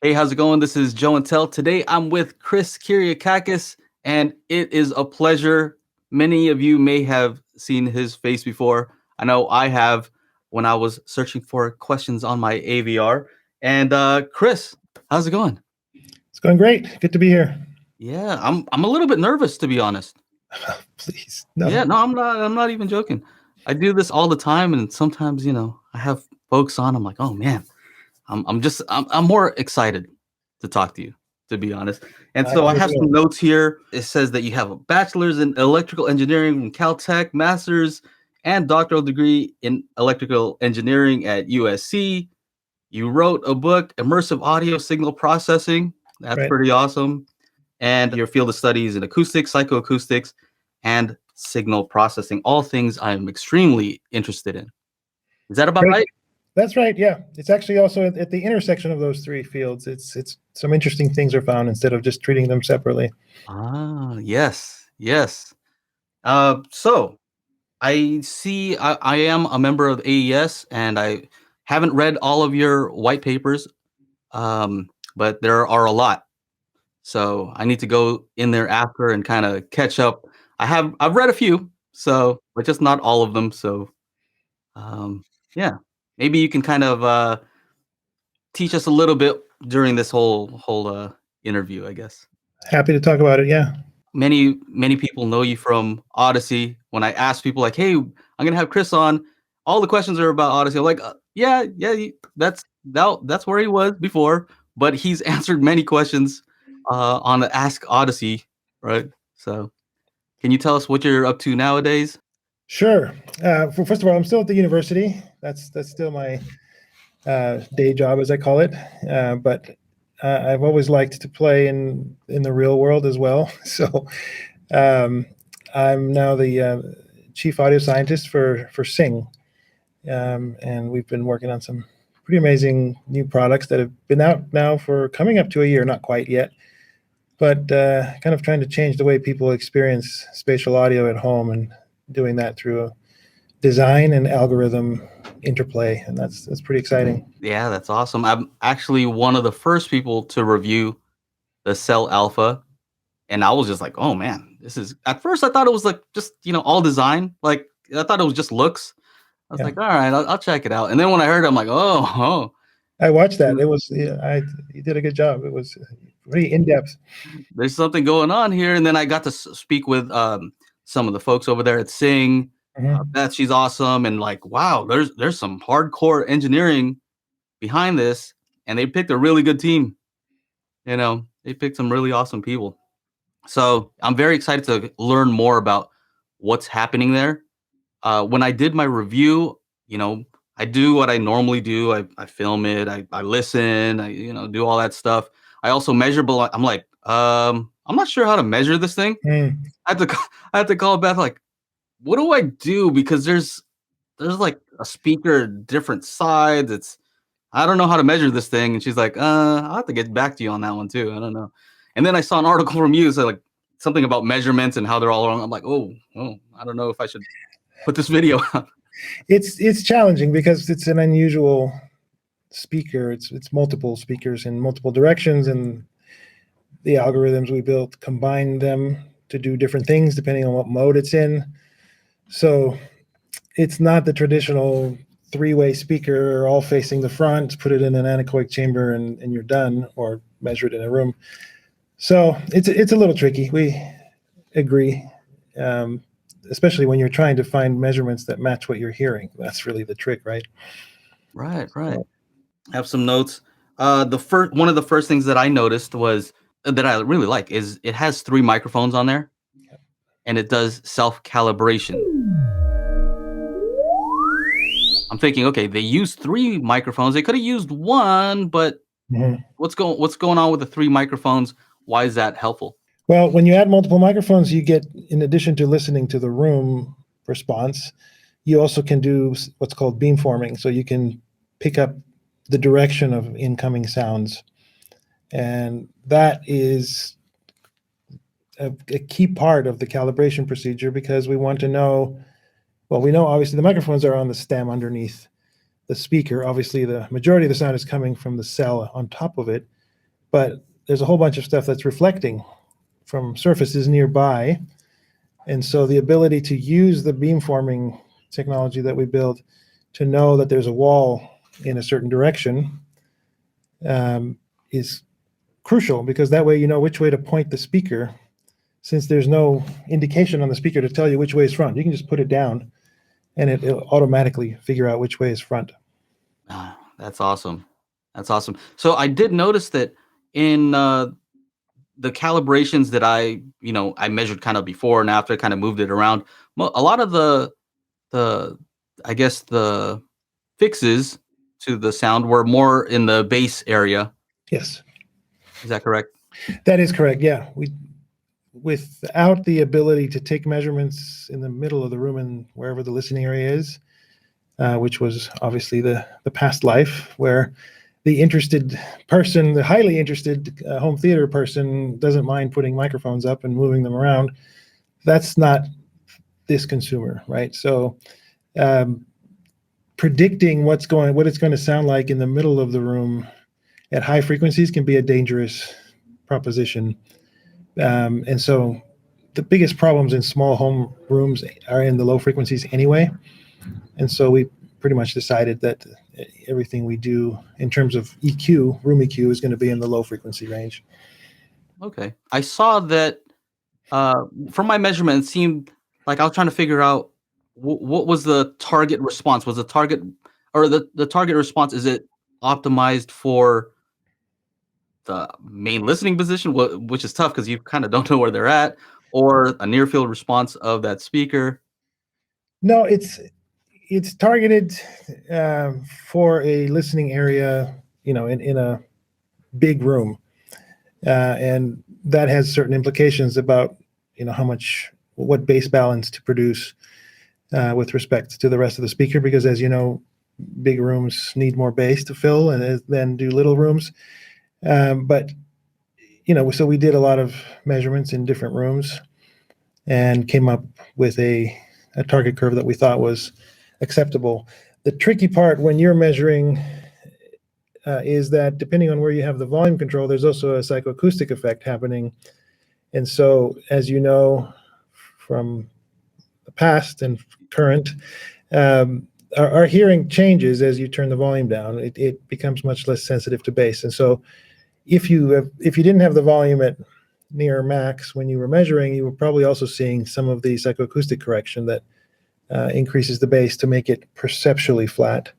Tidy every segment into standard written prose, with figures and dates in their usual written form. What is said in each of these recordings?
Hey, how's it going? This is Joe and Tell. Today I'm with Chris Kyriakakis, and it is a pleasure. Many of you may have seen his face before. I know I have when I was searching for questions on my AVR. And Chris, how's it going? It's going great. Good to be here. Yeah, I'm a little bit nervous, to be honest. Please. No. Yeah, no, I'm not even joking. I do this all the time, and sometimes, I have folks on. I'm like, oh man, I'm more excited to talk to you, to be honest. And so I have some notes here. It says that you have a bachelor's in electrical engineering from Caltech, master's and doctoral degree in electrical engineering at USC. You wrote a book, Immersive Audio Signal Processing. That's Right. pretty awesome. And your field of studies in acoustics, psychoacoustics, and signal processing. All things I'm extremely interested in. Is that about right? That's right. Yeah. It's actually also at the intersection of those three fields. It's some interesting things are found instead of just treating them separately. Ah, yes, yes. So I see I am a member of AES, and I haven't read all of your white papers, but there are a lot. So I need to go in there after and kind of catch up. I've read a few, but just not all of them. So yeah, maybe you can kind of teach us a little bit during this whole interview, I guess. Happy to talk about it. Yeah. Many people know you from Audyssey. When I ask people like, "Hey, I'm gonna have Chris on," all the questions are about Audyssey. I'm like, "Yeah, that's where he was before," but he's answered many questions on the Ask Audyssey, right? So, can you tell us what you're up to nowadays? Sure. First of all, I'm still at the university. That's still my day job, as I call it. But I've always liked to play in the real world as well. So I'm now the chief audio scientist for Syng, and we've been working on some pretty amazing new products that have been out now for coming up to a year, not quite yet, but kind of trying to change the way people experience spatial audio at home and doing that through a design and algorithm interplay, and that's pretty exciting. Yeah, that's awesome. I'm actually one of the first people to review the Cell Alpha, and I was just like, "Oh man, this is." At first, I thought it was like just all design. Like I thought it was just looks. I was like, "All right, I'll check it out." And then when I heard it, I'm like, "Oh." I watched that. It was you did a good job. It was pretty in depth. There's something going on here. And then I got to speak with some of the folks over there at Syng. Beth, she's awesome, and like, wow, there's some hardcore engineering behind this, and they picked a really good team. They picked some really awesome people. So I'm very excited to learn more about what's happening there. When I did my review, I do what I normally do. I film it. I listen. I do all that stuff. I also measure, but I'm like, I'm not sure how to measure this thing. I had to call Beth, like, what do I do? Because there's like a speaker, different sides. I don't know how to measure this thing. And she's like, I'll have to get back to you on that one too. I don't know. And then I saw an article from you, so like something about measurements and how they're all wrong. I'm like, oh, I don't know if I should put this video out. It's challenging because it's an unusual speaker. It's multiple speakers in multiple directions, and the algorithms we built combine them to do different things depending on what mode it's in. So it's not the traditional three-way speaker all facing the front, put it in an anechoic chamber and you're done, or measure it in a room. So it's a little tricky. We agree, especially when you're trying to find measurements that match what you're hearing. That's really the trick, right? Right. I have some notes. One of the first things that I noticed was that I really like is it has 3 microphones on there, and it does self-calibration. I'm thinking, okay, they used 3 microphones. They could have used 1, but what's going on with the 3 microphones? Why is that helpful? Well, when you add multiple microphones, you get, in addition to listening to the room response, you also can do what's called beamforming. So you can pick up the direction of incoming sounds. And that is a key part of the calibration procedure, because we want to know, well, we know obviously the microphones are on the stem underneath the speaker. Obviously, the majority of the sound is coming from the cell on top of it. but there's a whole bunch of stuff that's reflecting from surfaces nearby. And so the ability to use the beamforming technology that we built to know that there's a wall in a certain direction is crucial, because that way you know which way to point the speaker. Since there's no indication on the speaker to tell you which way is front, you can just put it down and it'll automatically figure out which way is front. That's awesome. That's awesome. So I did notice that in the calibrations that I measured kind of before and after, kind of moved it around. A lot of the I guess the fixes to the sound were more in the bass area. Yes. Is that correct? That is correct. Yeah. Without the ability to take measurements in the middle of the room and wherever the listening area is, which was obviously the past life, where the interested person, the highly interested home theater person, doesn't mind putting microphones up and moving them around. That's not this consumer, right? So predicting what it's going to sound like in the middle of the room at high frequencies can be a dangerous proposition. And so the biggest problems in small home rooms are in the low frequencies anyway. And so we pretty much decided that everything we do in terms of EQ, room EQ, is going to be in the low frequency range. Okay. I saw that from my measurement, it seemed like I was trying to figure out what was the target response. Was the target or the target response, is it optimized for the main listening position, which is tough because you kind of don't know where they're at, or a near field response of that speaker? No, it's targeted for a listening area, in a big room, and that has certain implications about what bass balance to produce with respect to the rest of the speaker, because as you know, big rooms need more bass to fill and then do little rooms. But so we did a lot of measurements in different rooms and came up with a target curve that we thought was acceptable. The tricky part when you're measuring is that depending on where you have the volume control, there's also a psychoacoustic effect happening. And so, as you know from the past and current, our hearing changes as you turn the volume down. It becomes much less sensitive to bass. And so if you didn't have the volume at near max when you were measuring, you were probably also seeing some of the psychoacoustic correction that increases the bass to make it perceptually flat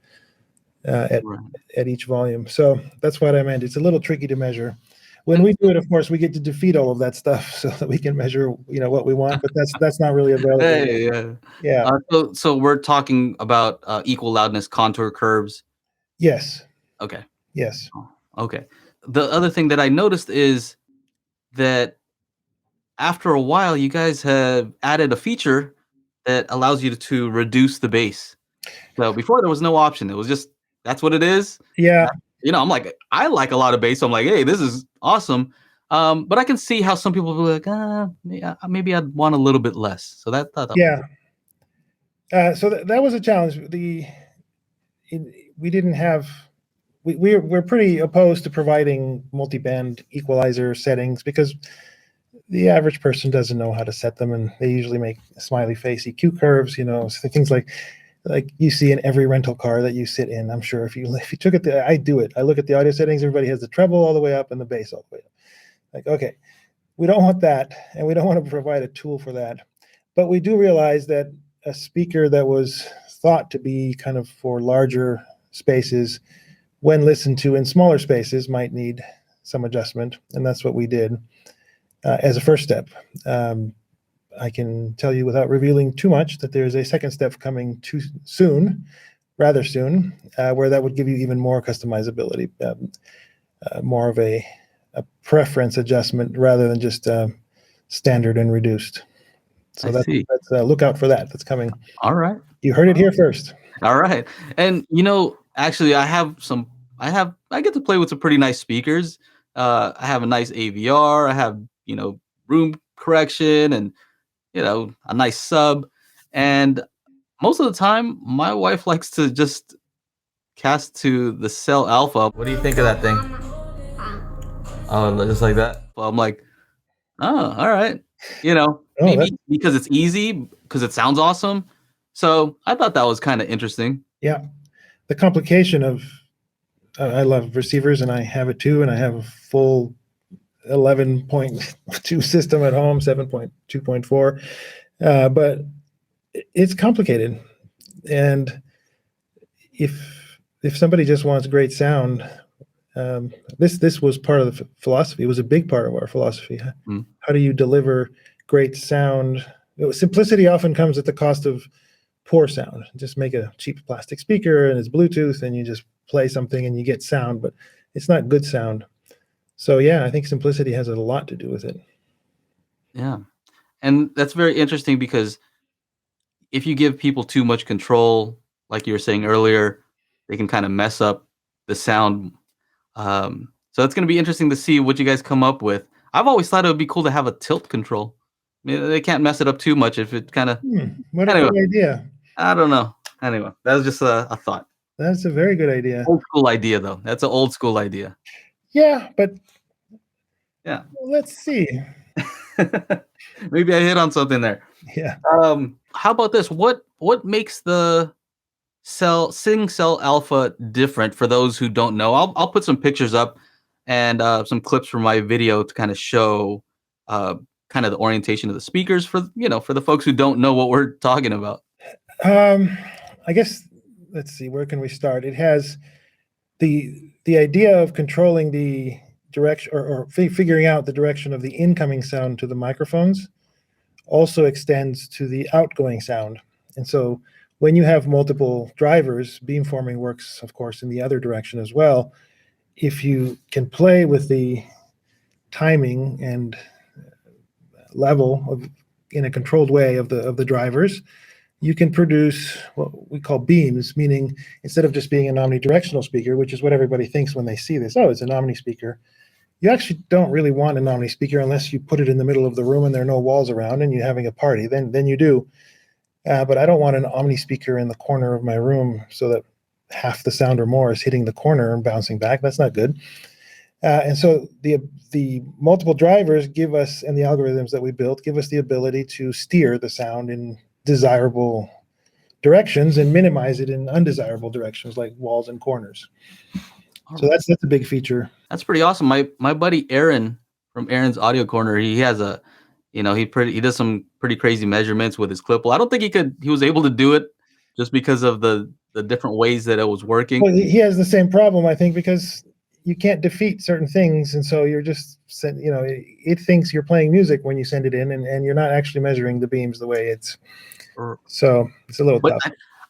at each volume. So that's what I meant. It's a little tricky to measure. When we do it, of course, we get to defeat all of that stuff so that we can measure, what we want, but that's not really available. Hey, yeah. Yeah. So we're talking about equal loudness contour curves. Yes. Okay. Yes. Okay. The other thing that I noticed is that after a while, you guys have added a feature that allows you to reduce the bass. So before there was no option. It was just, that's what it is. Yeah. I'm like, I like a lot of bass. So I'm like, hey, this is awesome. But I can see how some people will be like, maybe I'd want a little bit less. So that Yeah. So that was a challenge. We didn't have. We're pretty opposed to providing multi-band equalizer settings because the average person doesn't know how to set them, and they usually make smiley face EQ curves. So things like you see in every rental car that you sit in. I'm sure if you took it, I do it. I look at the audio settings. Everybody has the treble all the way up and the bass all the way up. Like, okay, we don't want that, and we don't want to provide a tool for that. But we do realize that a speaker that was thought to be kind of for larger spaces, when listened to in smaller spaces, might need some adjustment, and that's what we did as a first step. I can tell you without revealing too much that there's a second step coming rather soon, where that would give you even more customizability, more of a preference adjustment rather than just standard and reduced. So that's look out for that. That's coming. All right. You heard it here first. All right. And actually I get to play with some pretty nice speakers. I have a nice AVR. I have, room correction and, a nice sub. And most of the time my wife likes to just cast to the cell alpha. What do you think of that thing? Oh, just like that. Well, I'm like, oh, all right. Oh, Maybe because it's easy, because it sounds awesome. So I thought that was kind of interesting. yeah. The complication of I love receivers, and I have it too, and I have a full 11.2 system at home, 7.2.4, but it's complicated. And if somebody just wants great sound, this was part of the philosophy. It was a big part of our philosophy. Mm. How do you deliver great sound? Simplicity often comes at the cost of poor sound. Just make a cheap plastic speaker and it's Bluetooth, and you just play something and you get sound, but it's not good sound. So yeah, I think simplicity has a lot to do with it. Yeah. And that's very interesting because if you give people too much control, like you were saying earlier, they can kind of mess up the sound. So it's going to be interesting to see what you guys come up with. I've always thought it would be cool to have a tilt control. I mean, they can't mess it up too much if it kind of. What a Anyway, good idea. I don't know. Anyway, that was just a thought. That's a very good idea. Old school idea, though. That's an old school idea. Yeah, but Yeah. let's see. Maybe I hit on something there. Yeah. How about this? What makes the Syng Cell Alpha different for those who don't know? I'll put some pictures up and some clips from my video to kind of show kind of the orientation of the speakers for for the folks who don't know what we're talking about. I guess let's see, where can we start? It has the idea of controlling the direction or figuring out the direction of the incoming sound to the microphones also extends to the outgoing sound. And so when you have multiple drivers, beamforming works, of course, in the other direction as well. If you can play with the timing and level of in a controlled way of the drivers, you can produce what we call beams, meaning instead of just being an omnidirectional speaker, which is what everybody thinks when they see this, oh, it's an omni speaker. You actually don't really want an omni speaker unless you put it in the middle of the room and there are no walls around and you're having a party. Then you do. But I don't want an omni speaker in the corner of my room so that half the sound or more is hitting the corner and bouncing back. That's not good. And so the multiple drivers give us, and the algorithms that we built give us the ability to steer the sound in desirable directions and minimize it in undesirable directions like walls and corners. So that's a big feature. That's pretty awesome. My buddy Aaron from Aaron's Audio Corner, he has a, he does some pretty crazy measurements with his clip. Well, I don't think he was able to do it just because of the different ways that it was working. Well, he has the same problem, I think, because you can't defeat certain things, and so you're just it thinks you're playing music when you send it in, and you're not actually measuring the beams the way it's. So it's a little tough.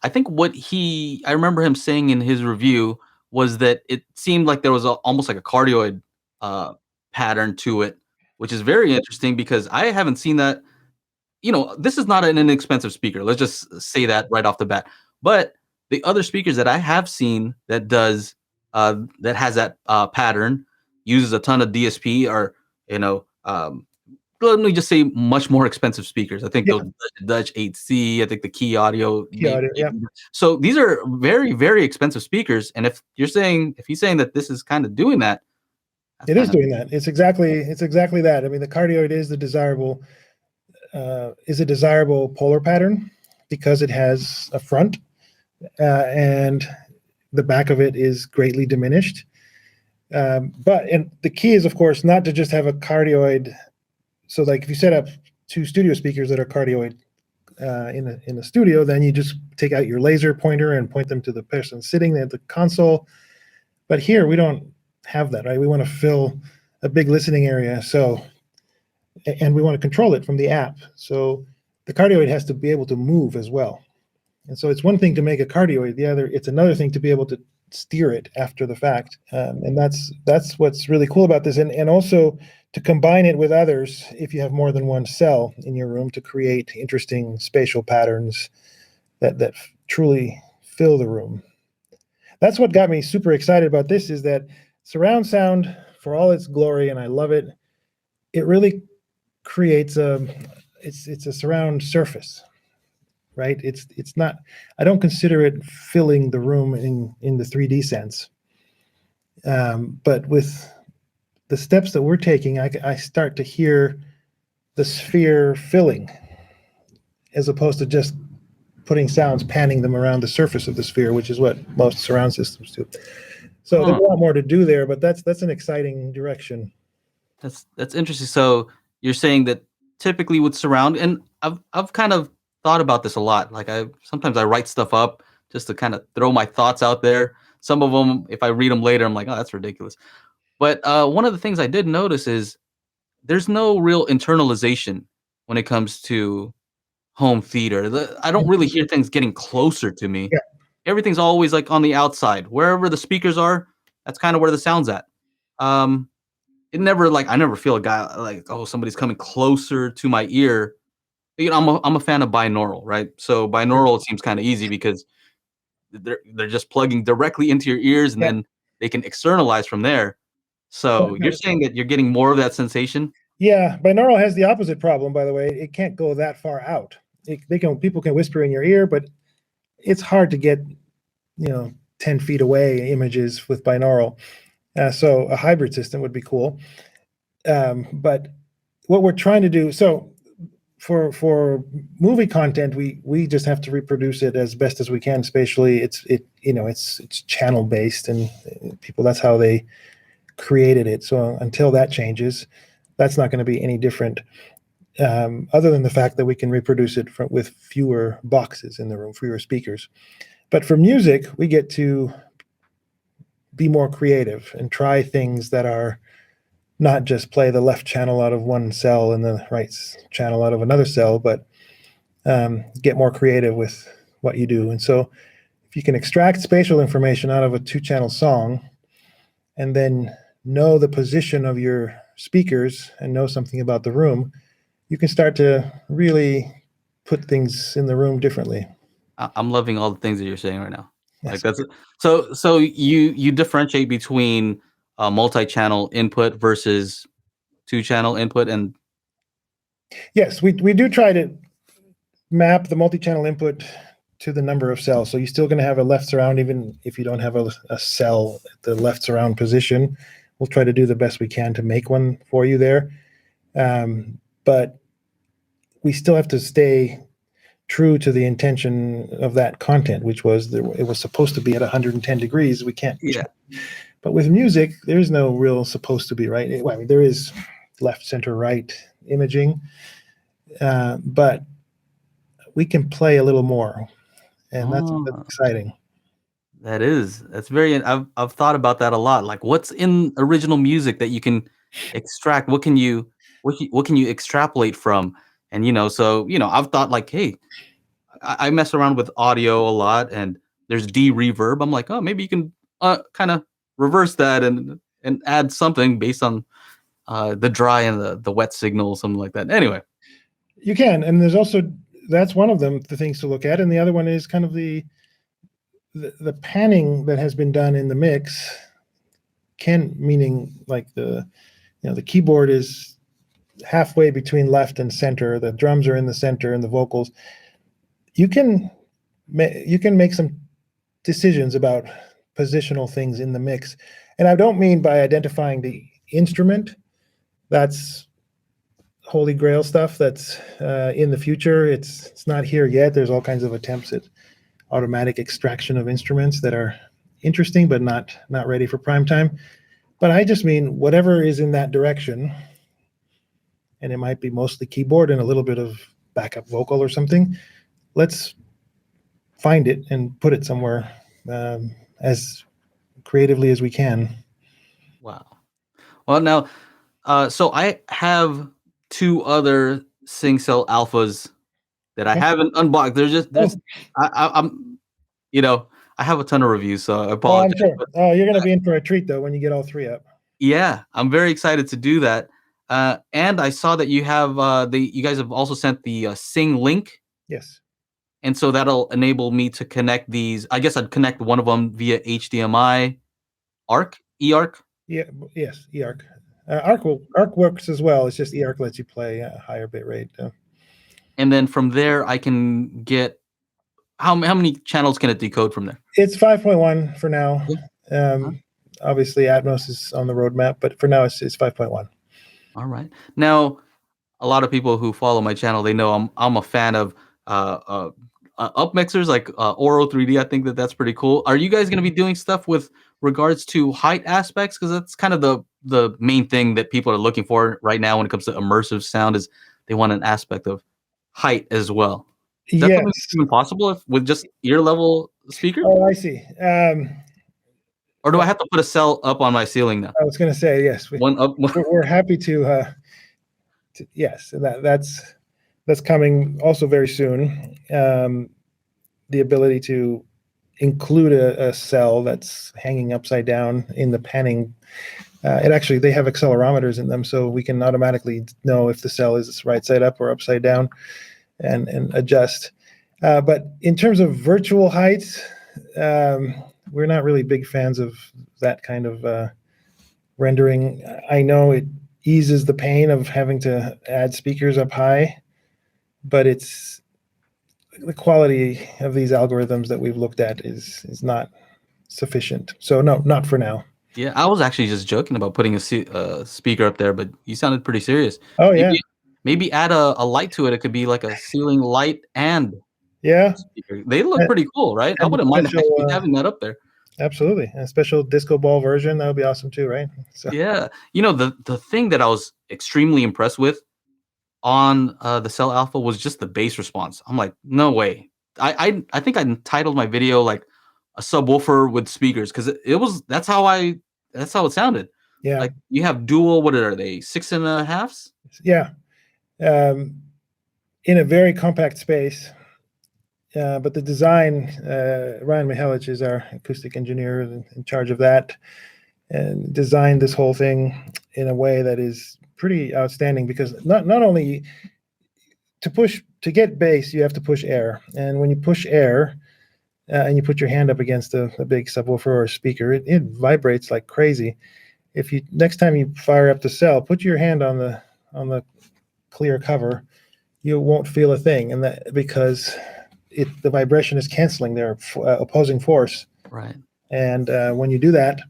I think I remember him saying in his review was that it seemed like there was almost like a cardioid pattern to it, which is very interesting because I haven't seen that. This is not an inexpensive speaker. Let's just say that right off the bat. But the other speakers that I have seen that has that pattern, uses a ton of DSP, or let me just say much more expensive speakers. I think those Dutch 8C, I think the Key Audio. So these are very, very expensive speakers. And if he's saying that this is kind of doing that. It is doing that. It's exactly that. I mean, the cardioid is a desirable polar pattern because it has a front and the back of it is greatly diminished. And the key is, of course, not to just have a cardioid. So like if you set up two studio speakers that are cardioid in a studio, then you just take out your laser pointer and point them to the person sitting at the console. But here we don't have that, right? We want to fill a big listening area. And we want to control it from the app. So the cardioid has to be able to move as well. And so it's one thing to make a cardioid, it's another thing to be able to steer it after the fact. And that's what's really cool about this. And also to combine it with others, if you have more than one cell in your room, to create interesting spatial patterns that truly fill the room. That's what got me super excited about this, is that surround sound, for all its glory, and I love it, it really creates it's a surround surface, right? It's not, I don't consider it filling the room in the 3D sense. But with the steps that we're taking, I start to hear the sphere filling, as opposed to just putting sounds, panning them around the surface of the sphere, which is what most surround systems do. So there's a lot more to do there, but that's an exciting direction. That's interesting. So you're saying that typically with surround, and I've kind of thought about this a lot. Like sometimes I write stuff up just to kind of throw my thoughts out there. Some of them, if I read them later, I'm like, oh, that's ridiculous. But one of the things I did notice is there's no real internalization when it comes to home theater. I don't really hear things getting closer to me. Yeah. Everything's always like on the outside. Wherever the speakers are, that's kind of where the sound's at. It never like I never feel a guy like, oh, somebody's coming closer to my ear. You know, I'm a fan of binaural, right? So binaural it seems kind of easy because they're just plugging directly into your ears and then they can externalize from there. So you're saying that you're getting more of that sensation? Yeah, binaural has the opposite problem, by the way. It can't go that far out. People can whisper in your ear, but it's hard to get 10 feet away images with binaural. So a hybrid system would be cool. But what we're trying to do, so for movie content, we just have to reproduce it as best as we can spatially. It's channel based, and people, that's how they created it. So until that changes, that's not going to be any different. Other than the fact that we can reproduce it with fewer boxes in the room, fewer speakers. But for music, we get to be more creative and try things that are not just play the left channel out of one cell and the right channel out of another cell, but get more creative with what you do. And so if you can extract spatial information out of a 2-channel song and then know the position of your speakers and know something about the room, you can start to really put things in the room differently. I'm loving all the things that you're saying right now. Like that's so you differentiate between multi-channel input versus 2-channel input, and yes, we do try to map the multi-channel input to the number of cells. So you're still going to have a left surround even if you don't have a cell at the left surround position. We'll try to do the best we can to make one for you there. But we still have to stay true to the intention of that content, which was it was supposed to be at 110 degrees. We can't. Yeah. But with music, there's no real supposed to be, right? Well, I mean, there is left, center, right imaging, but we can play a little more, and that's exciting. That's very. I've thought about that a lot. Like, what's in original music that you can extract? What can you extrapolate from? And so I've thought like, hey, I mess around with audio a lot, and there's de-reverb. I'm like, oh, maybe you can kind of reverse that and add something based on the dry and the wet signal, something like that. Anyway, you can, and there's also that's one of them, the things to look at, and the other one is kind of the panning that has been done in the mix. Meaning like the keyboard is halfway between left and center. The drums are in the center, and the vocals. You can make some decisions about positional things in the mix, and I don't mean by identifying the instrument. That's holy grail stuff. That's in the future. It's not here yet. There's all kinds of attempts at automatic extraction of instruments that are interesting, but not ready for prime time. But I just mean whatever is in that direction, and it might be mostly keyboard and a little bit of backup vocal or something. Let's find it and put it somewhere as creatively as we can. Wow. Well, now, so I have 2 other Syng Cell Alphas that I haven't unboxed. I'm I have a ton of reviews, so I apologize. I'm sure. Oh, you're going to be in for a treat though when you get all 3 up. Yeah, I'm very excited to do that. And I saw that you have you guys have also sent the Syng link. Yes. And so that'll enable me to connect these. I guess I'd connect one of them via HDMI, eARC. Yeah. Yes. eARC. ARC works as well. It's just eARC lets you play a higher bit rate. And then from there, I can get how many channels can it decode from there? It's 5.1 for now. obviously Atmos is on the roadmap, but for now it's 5.1. All right. Now, a lot of people who follow my channel, they know I'm a fan of up mixers like Oro 3D. I think that's pretty cool. Are you guys going to be doing stuff with regards to height aspects? Because that's kind of the main thing that people are looking for right now when it comes to immersive sound, is they want an aspect of height as well. Is that something Yes. that's even possible with just ear level speaker? Oh, I see. Or do I have to put a cell up on my ceiling now? I was going to say, yes, One up. we're happy to yes, and that's coming also very soon. The ability to include a cell that's hanging upside down in the panning. It actually, they have accelerometers in them, so we can automatically know if the cell is right side up or upside down, and adjust. But in terms of virtual heights, we're not really big fans of that kind of rendering. I know it eases the pain of having to add speakers up high, but it's the quality of these algorithms that we've looked at is not sufficient. So no, not for now. Yeah, I was actually just joking about putting a speaker up there, but you sounded pretty serious. Oh yeah, Maybe add a light to it. It could be like a ceiling light and yeah. speaker. They look pretty cool, right? I And wouldn't mind special, actually having that up there. absolutely, a special disco ball version, that would be awesome too, right? So Yeah, you know, the thing that I was extremely impressed with on the Cell Alpha was just the bass response. I'm like, no way. I think I entitled my video like a subwoofer with speakers, because it was that's how it sounded. yeah, Like you have dual, what are they, 6.5s? yeah. In a very compact space. But the design, Ryan Mihalic is our acoustic engineer in charge of that, and designed this whole thing in a way that is pretty outstanding, because not only to get bass, you have to push air. And when you push air and you put your hand up against a big subwoofer or a speaker, it vibrates like crazy. If you next time you fire up the cell, put your hand on the clear cover, you won't feel a thing, and that because the vibration is canceling their opposing force. Right. And when you do that,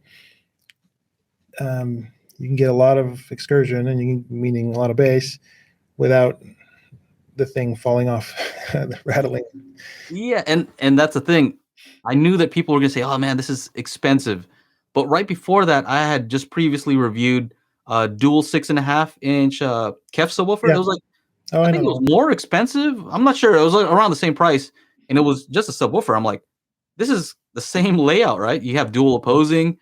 you can get a lot of excursion, and meaning a lot of bass, without the thing falling off, rattling. Yeah, and that's the thing. I knew that people were gonna say, "Oh man, this is expensive," but right before that, I had just previously reviewed a dual 6.5-inch Kef subwoofer. Yeah. It was like, Oh, I I think know. it was more expensive. I'm not sure. It was like around the same price, and it was just a subwoofer. I'm like, this is the same layout, right? You have dual opposing,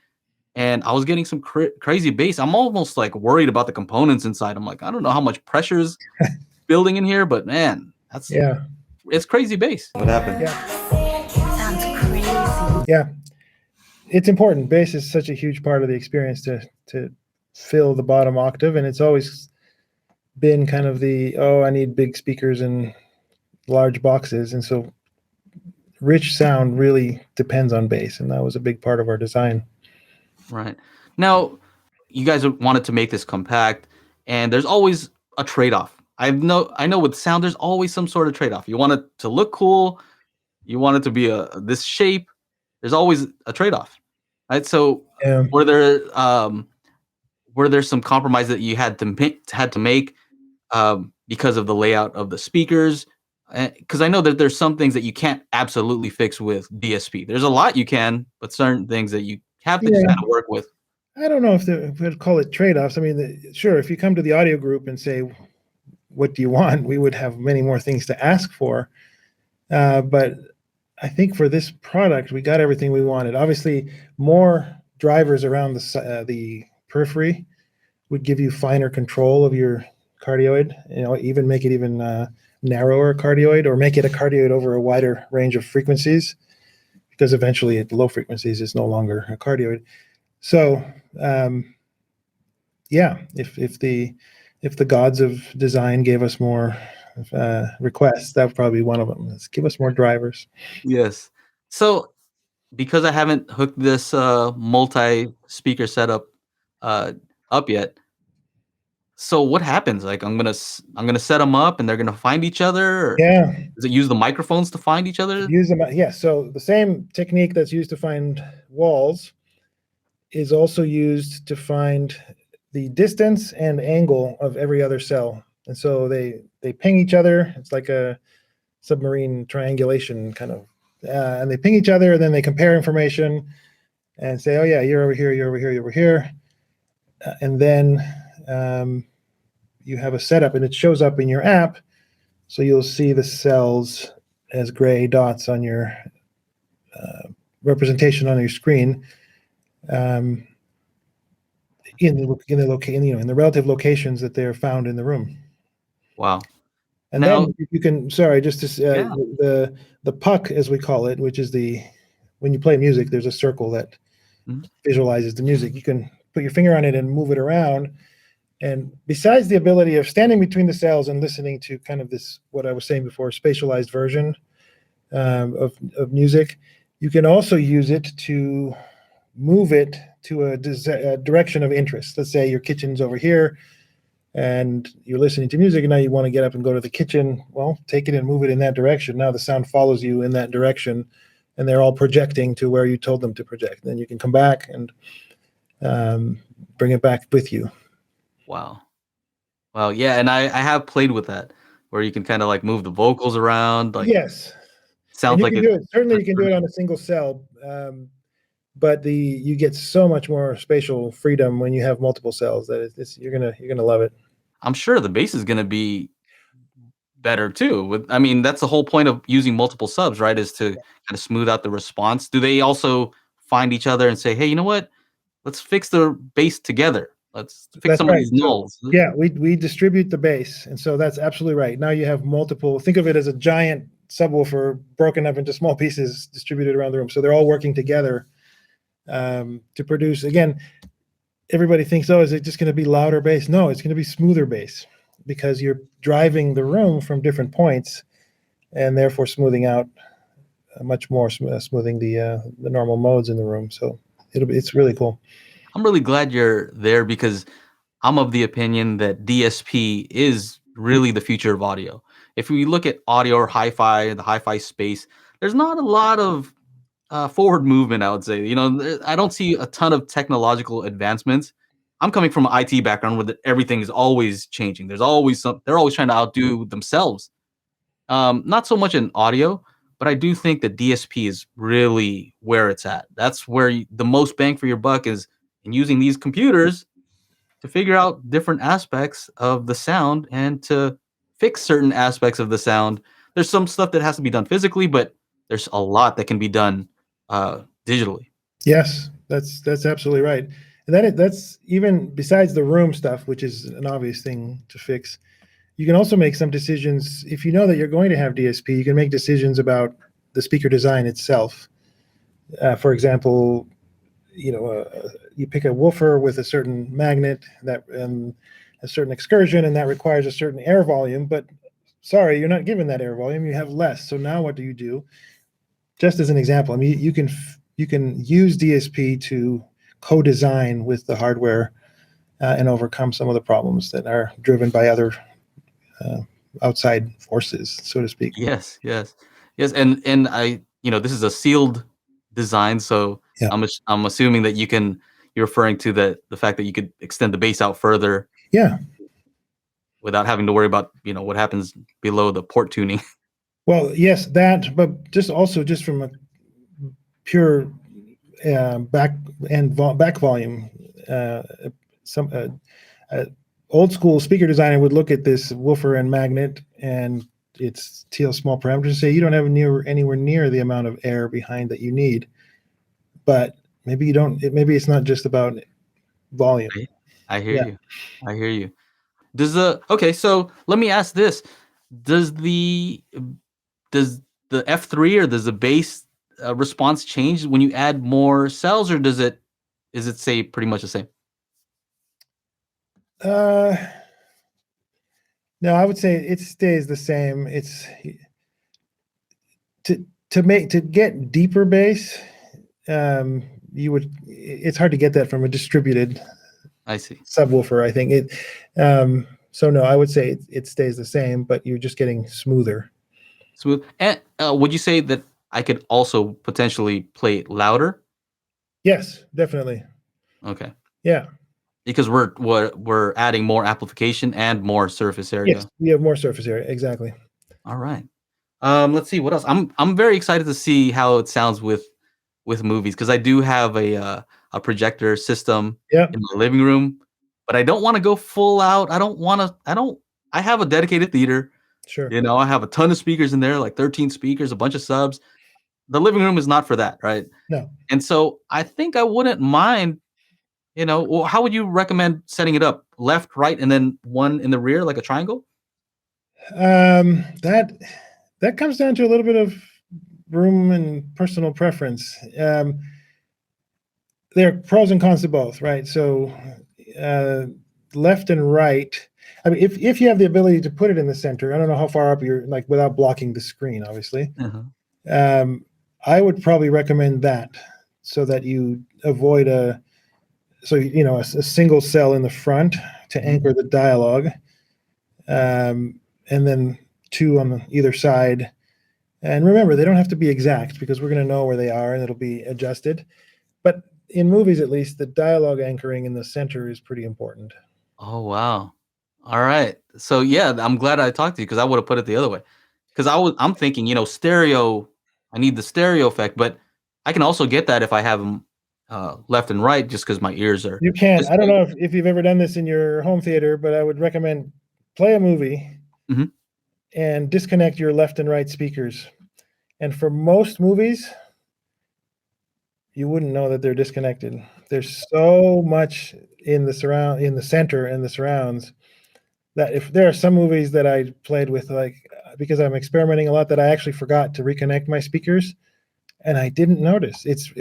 and I was getting some crazy bass. I'm almost like worried about the components inside. I'm like, I don't know how much pressure is building in here, but man, Yeah. it's crazy bass. What happened? Sounds crazy. Yeah. It's important. Bass is such a huge part of the experience to fill the bottom octave, and it's always been kind of I need big speakers and large boxes, and so rich sound really depends on bass, and that was a big part of our design. Right. Now, you guys wanted to make this compact, and there's always a trade-off. I know with sound, there's always some sort of trade-off. You want it to look cool, you want it to be this shape. There's always a trade-off, right? So, Yeah. were there some compromise that you had to make because of the layout of the speakers? Because I know that there's some things that you can't absolutely fix with DSP. There's a lot you can, but certain things that you have to just kind of work with. I don't know if we'd call it trade-offs. I mean, sure, if you come to the audio group and say, what do you want? We would have many more things to ask for. But I think for this product, we got everything we wanted. Obviously, more drivers around the periphery would give you finer control of your cardioid, even make it even narrower cardioid, or make it a cardioid over a wider range of frequencies, because eventually at low frequencies it's no longer a cardioid. So if the gods of design gave us more requests, that would probably be one of them. Let's give us more drivers. Yes. So, because I haven't hooked this multi-speaker setup up yet, so what happens? Like, I'm gonna set them up, and they're gonna find each other. Or Yeah. does it use the microphones to find each other? Use them. Yeah. So the same technique that's used to find walls is also used to find the distance and angle of every other cell. And so they ping each other. It's like a submarine triangulation kind of, and they ping each other, and then they compare information and say, oh yeah, you're over here, you're over here, you're over here. And then you have a setup, and it shows up in your app. So you'll see the cells as gray dots on your representation on your screen. In the relative locations that they're found in the room. Wow. And now, then you can, sorry, just to the puck, as we call it, which is when you play music, there's a circle that visualizes the music. You can put your finger on it and move it around. And besides the ability of standing between the cells and listening to kind of this, what I was saying before, spatialized version of music, you can also use it to move it to a direction of interest. Let's say your kitchen's over here and you're listening to music, and now you want to get up and go to the kitchen. Well, take it and move it in that direction. Now the sound follows you in that direction, and they're all projecting to where you told them to project. Then you can come back and bring it back with you. Wow. Yeah, and I have played with that, where you can kind of like move the vocals around. Like, yes, sounds like you can do it. Certainly, you can do it on a single cell. But you get so much more spatial freedom when you have multiple cells that you're gonna love it. I'm sure the bass is gonna be better too. I mean, that's the whole point of using multiple subs, right? Is to kind of smooth out the response. Do they also find each other and say, hey, you know what? Let's fix the bass together. Let's fix some of these nulls. So, yeah, we distribute the bass, and so that's absolutely right. Now you have multiple. Think of it as a giant subwoofer broken up into small pieces distributed around the room. So they're all working together to produce. Again, everybody thinks, oh, is it just going to be louder bass? No, it's going to be smoother bass, because you're driving the room from different points, and therefore smoothing out much more, smoothing the normal modes in the room. So it's really cool. I'm really glad you're there, because I'm of the opinion that DSP is really the future of audio. If we look at audio or hi-fi, the hi-fi space, there's not a lot of forward movement, I would say. You know, I don't see a ton of technological advancements. I'm coming from an IT background where everything is always changing. There's always they're always trying to outdo themselves. Not so much in audio, but I do think that DSP is really where it's at. That's where the most bang for your buck is in using these computers to figure out different aspects of the sound and to fix certain aspects of the sound. There's some stuff that has to be done physically, but there's a lot that can be done digitally. Yes, that's absolutely right. And then that's even besides the room stuff, which is an obvious thing to fix. You can also make some decisions. If you know that you're going to have DSP, you can make decisions about the speaker design itself. For example, you pick a woofer with a certain magnet and a certain excursion, and that requires a certain air volume. But sorry, you're not given that air volume. You have less. So now what do? Just as an example, I mean, you can use DSP to co-design with the hardware and overcome some of the problems that are driven by other outside forces, so to speak. Yes. And I, this is a sealed design, so Yeah. I'm assuming that you're referring to the fact that you could extend the bass out further. Yeah. Without having to worry about, what happens below the port tuning. Well, yes, that, but just from a pure back volume, some old school speaker designer would look at this woofer and magnet and its TL small parameters and say you don't have anywhere near the amount of air behind that you need. But maybe you don't. Maybe it's not just about volume. I hear you. Okay, so let me ask this: does the F3 or does the bass response change when you add more cells, or is it say pretty much the same? No, I would say it stays the same. It's to get deeper bass. It's hard to get that from a distributed subwoofer. I think it. So no, I would say it stays the same, but you're just getting smoother. Smooth. And would you say that I could also potentially play it louder? Yes, definitely. Okay. Yeah. Because we're adding more amplification and more surface Yes, area. we have more surface area. Exactly. All right. Let's see what else. I'm very excited to see how it sounds with movies because I do have a projector system Yeah. in my living room, but I don't want to go full out. I don't want to. I don't. I have a dedicated theater. Sure. You know, I have a ton of speakers in there, like 13 speakers, a bunch of subs. The living room is not for that, right? No. And so I think I wouldn't mind. You know, well, how would you recommend setting it up? Left, right, and then one in the rear, like a triangle? That comes down to a little bit of room and personal preference. There are pros and cons to both, right? So, left and right. I mean, if you have the ability to put it in the center, I don't know how far up you're, like, without blocking the screen, obviously. Uh-huh. I would probably recommend that so that you avoid a single cell in the front to anchor the dialogue, and then two on either side. And remember, they don't have to be exact because we're going to know where they are and it'll be adjusted. But in movies, at least, the dialogue anchoring in the center is pretty important. Oh, wow. All right. So, yeah, I'm glad I talked to you because I would have put it the other way. Because I'm thinking, stereo, I need the stereo effect, but I can also get that if I have them left and right just because my ears are You can. this I don't way. know if you've ever done this in your home theater, but I would recommend play a movie Mhm. and disconnect your left and right speakers. And for most movies, you wouldn't know that they're disconnected. There's so much in the center and the surrounds, that if there are some movies that I played with, like, because I'm experimenting a lot, that I actually forgot to reconnect my speakers, and I didn't notice. It's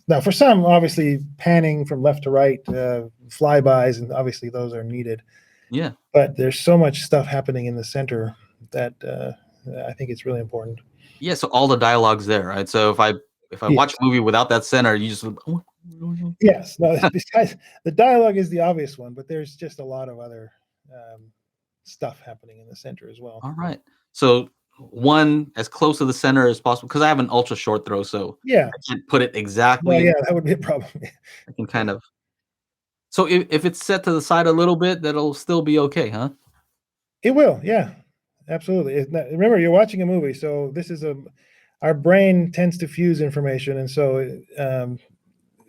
now, for some, obviously panning from left to right, flybys, and obviously those are needed. Yeah. But there's so much stuff happening in the center that I think it's really important. Yeah. So all the dialogue's there, right? So if I watch Yes. a movie without that center, you just Yes. No, besides, the dialogue is the obvious one, but there's just a lot of other stuff happening in the center as well. all right. So one as close to the center as possible because I have an ultra short throw, so Yeah. I can't put it Well, exactly in. yeah, that would be a problem. I can kind of. So if it's set to the side a little bit, that'll still be okay, huh? It will. Yeah, absolutely. Remember, you're watching a movie, so our brain tends to fuse information, and so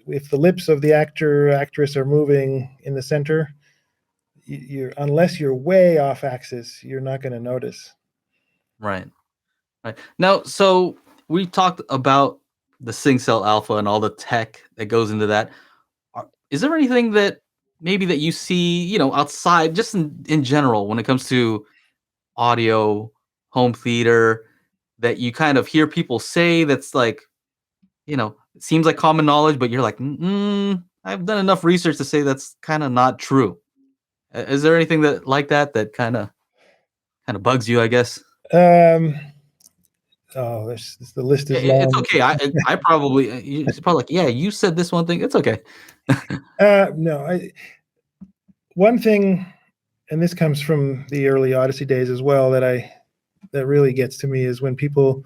if the lips of the actor actress are moving in the center, unless you're way off axis, you're not going to notice. Right. Right. Now, so we talked about the Syng Cell Alpha and all the tech that goes into that. Is there anything that maybe that you see, outside, just in general, when it comes to audio, home theater, that you kind of hear people say that's like, it seems like common knowledge, but you're like, I've done enough research to say that's kind of not true. Is there anything that like that kind of bugs you, I guess? Um, oh, the list is It's long. okay. I probably it's probably like, yeah, you said this one thing. It's okay. No, one thing, and this comes from the early Audyssey days as well, that really gets to me, is when people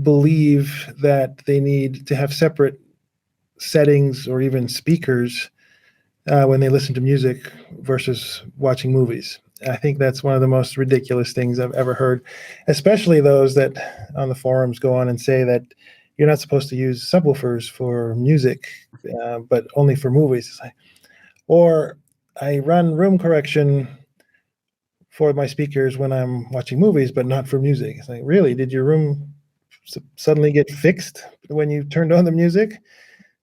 believe that they need to have separate settings or even speakers when they listen to music versus watching movies. I think that's one of the most ridiculous things I've ever heard, especially those that on the forums go on and say that you're not supposed to use subwoofers for music, but only for movies. Or I run room correction for my speakers when I'm watching movies, but not for music. It's like, really? Did your room suddenly get fixed when you turned on the music?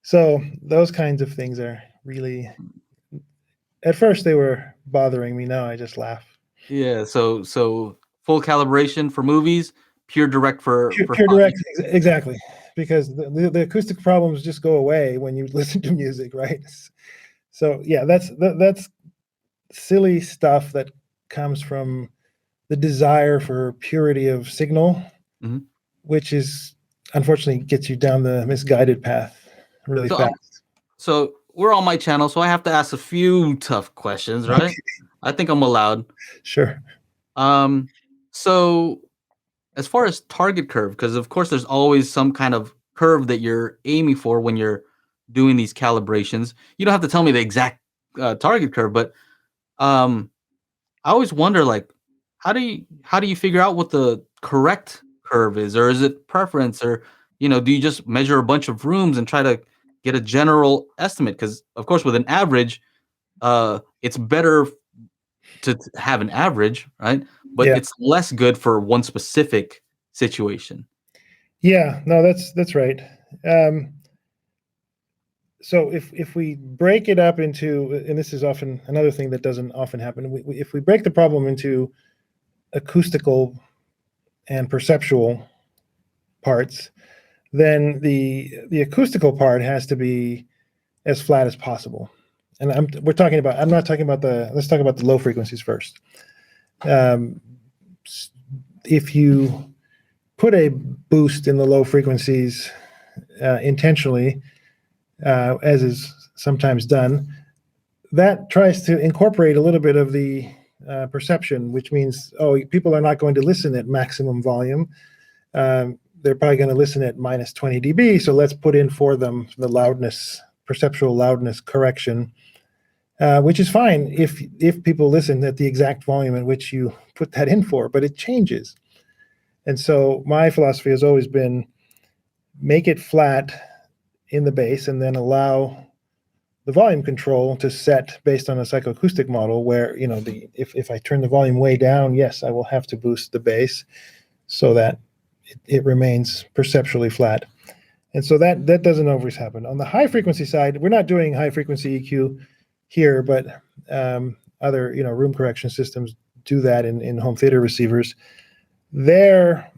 So those kinds of things are really, at first they were bothering me. Now I just laugh. Yeah. So full calibration for movies, pure direct for Pure fun. direct, exactly, because the acoustic problems just go away when you listen to music, right? So yeah, that's silly stuff that comes from the desire for purity of signal, Mhm. which is unfortunately gets you down the misguided path really So fast. so we're on my channel, so I have to ask a few tough questions, right? Okay, I think I'm allowed. sure. Um, so as far as target curve, because of course there's always some kind of curve that you're aiming for when you're doing these calibrations, you don't have to tell me the exact target curve, but I always wonder, like, how do you figure out what the correct curve is, or is it preference, or do you just measure a bunch of rooms and try to get a general estimate? Because of course, with an average, it's better to have an average, right? But Yeah. it's less good for one specific situation. Yeah, no, that's right. So if we break it up into, and this is often another thing that doesn't often happen, if we break the problem into acoustical and perceptual parts, then the acoustical part has to be as flat as possible. And I'm not talking about let's talk about the low frequencies first. If you put a boost in the low frequencies intentionally, as is sometimes done, that tries to incorporate a little bit of the perception, which means, people are not going to listen at maximum volume. They're probably going to listen at minus 20 dB, so let's put in for them the loudness, perceptual loudness correction, which is fine if people listen at the exact volume at which you put that in for, but it changes. And so my philosophy has always been, make it flat in the bass and then allow the volume control to set based on a psychoacoustic model where, if I turn the volume way down, yes, I will have to boost the bass so that it remains perceptually flat. And so that doesn't always happen. On the high frequency side, we're not doing high frequency EQ here, but other, room correction systems do that in home theater receivers. Their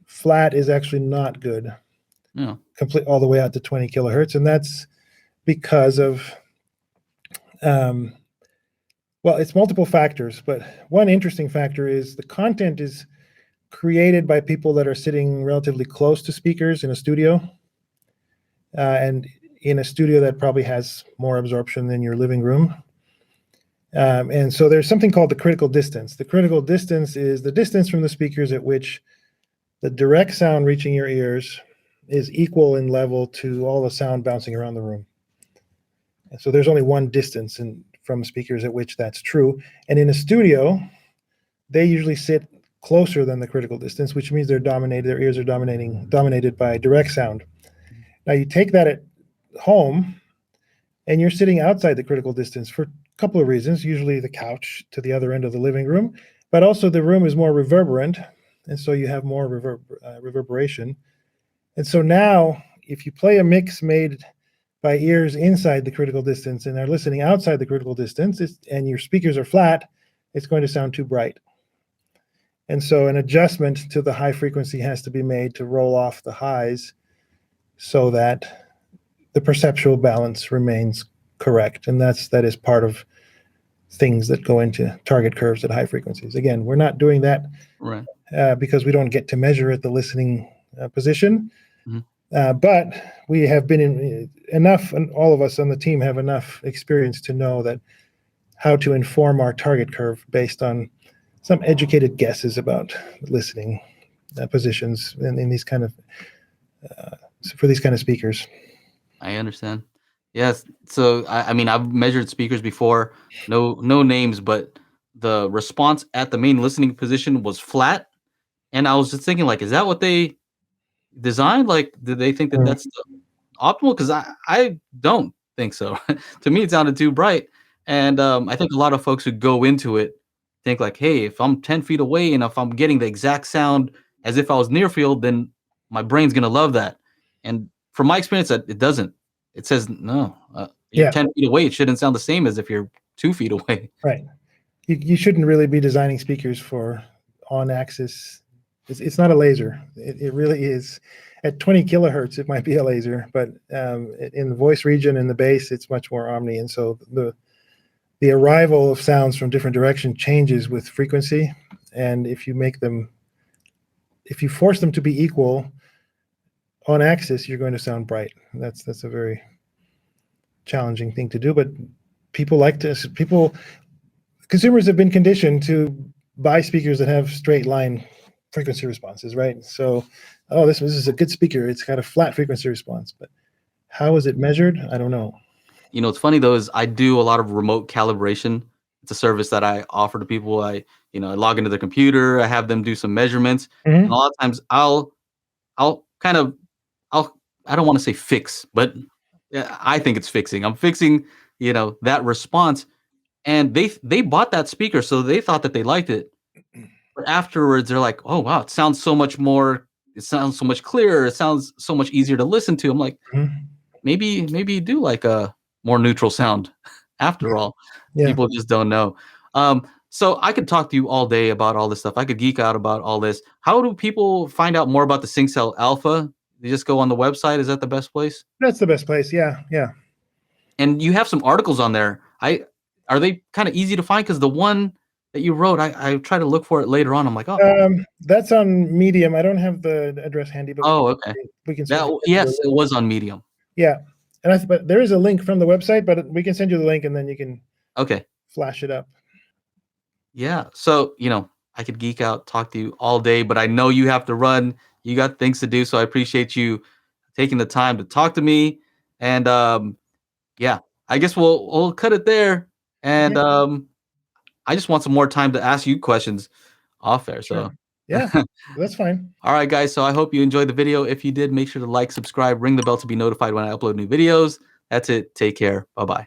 flat is actually not good. Yeah. Complete all the way out to 20 kilohertz, and that's because of it's multiple factors, but one interesting factor is the content is created by people that are sitting relatively close to speakers in a studio, and in a studio that probably has more absorption than your living room. And so there's something called the critical distance. The critical distance is the distance from the speakers at which the direct sound reaching your ears is equal in level to all the sound bouncing around the room. And so there's only one distance from speakers at which that's true. And in a studio, they usually sit closer than the critical distance, which means their ears are dominated by direct sound. Now you take that at home and you're sitting outside the critical distance for a couple of reasons, usually the couch to the other end of the living room, but also the room is more reverberant, and so you have more reverberation. And so now if you play a mix made by ears inside the critical distance and are listening outside the critical distance, and your speakers are flat, it's going to sound too bright. And so an adjustment to the high frequency has to be made to roll off the highs so that the perceptual balance remains correct. And that is part of things that go into target curves at high frequencies. Again, we're not doing that Right. Because we don't get to measure at the listening position. Mm-hmm. But we have been in enough, and all of us on the team have enough experience to know that how to inform our target curve based on some educated guesses about listening positions in these kind of for these kind of speakers. I understand. Yes. So I mean, I've measured speakers before. No names, but the response at the main listening position was flat, and I was just thinking, like, is that what they designed? Like, did they think that that's the optimal? Because I don't think so. To me, it sounded too bright, and I think a lot of folks who go into it think like, hey, if I'm 10 feet away and if I'm getting the exact sound as if I was near field, then my brain's gonna love that. And from my experience, it doesn't. It says no. You're 10 feet away. It shouldn't sound the same as if you're 2 feet away. Right. You shouldn't really be designing speakers for on-axis. It's not a laser. It really is. At 20 kilohertz, it might be a laser, but in the voice region and the bass, it's much more omni. And so the arrival of sounds from different directions changes with frequency. And if you force them to be equal on axis, you're going to sound bright. That's a very challenging thing to do, but consumers have been conditioned to buy speakers that have straight line frequency responses, right? So, this is a good speaker. It's got a flat frequency response, but How is it measured? I don't know. You know, it's funny though, is I do a lot of remote calibration. It's a service that I offer to people. I log into their computer, I have them do some measurements, and a lot of times I'll kind of I don't want to say fix, but yeah, I think it's fixing. I'm fixing, that response. And they bought that speaker, so they thought that they liked it. But afterwards, they're like, "Oh wow, it sounds so much clearer. It sounds so much easier to listen to." I'm like, maybe you do like a more neutral sound after all. Yeah. People just don't know. So I could talk to you all day about all this stuff. I could geek out about all this. How do people find out more about the SyngCell Alpha? They just go on the website. Is that the best place? That's the best place. Yeah. Yeah. And you have some articles on there. Are they kind of easy to find? Because the one that you wrote, I try to look for it later on. I'm like, oh, that's on Medium. I don't have the address handy, but okay. We can yes, it was on Medium. Yeah, and but there is a link from the website, but we can send you the link, and then you can flash it up. Yeah. So I could geek out, talk to you all day, but I know you have to run. You got things to do, so I appreciate you taking the time to talk to me. And yeah, I guess we'll cut it there. And I just want some more time to ask you questions off air. Sure. So yeah, that's fine. All right, guys. So I hope you enjoyed the video. If you did, make sure to like, subscribe, ring the bell to be notified when I upload new videos. That's it. Take care. Bye-bye.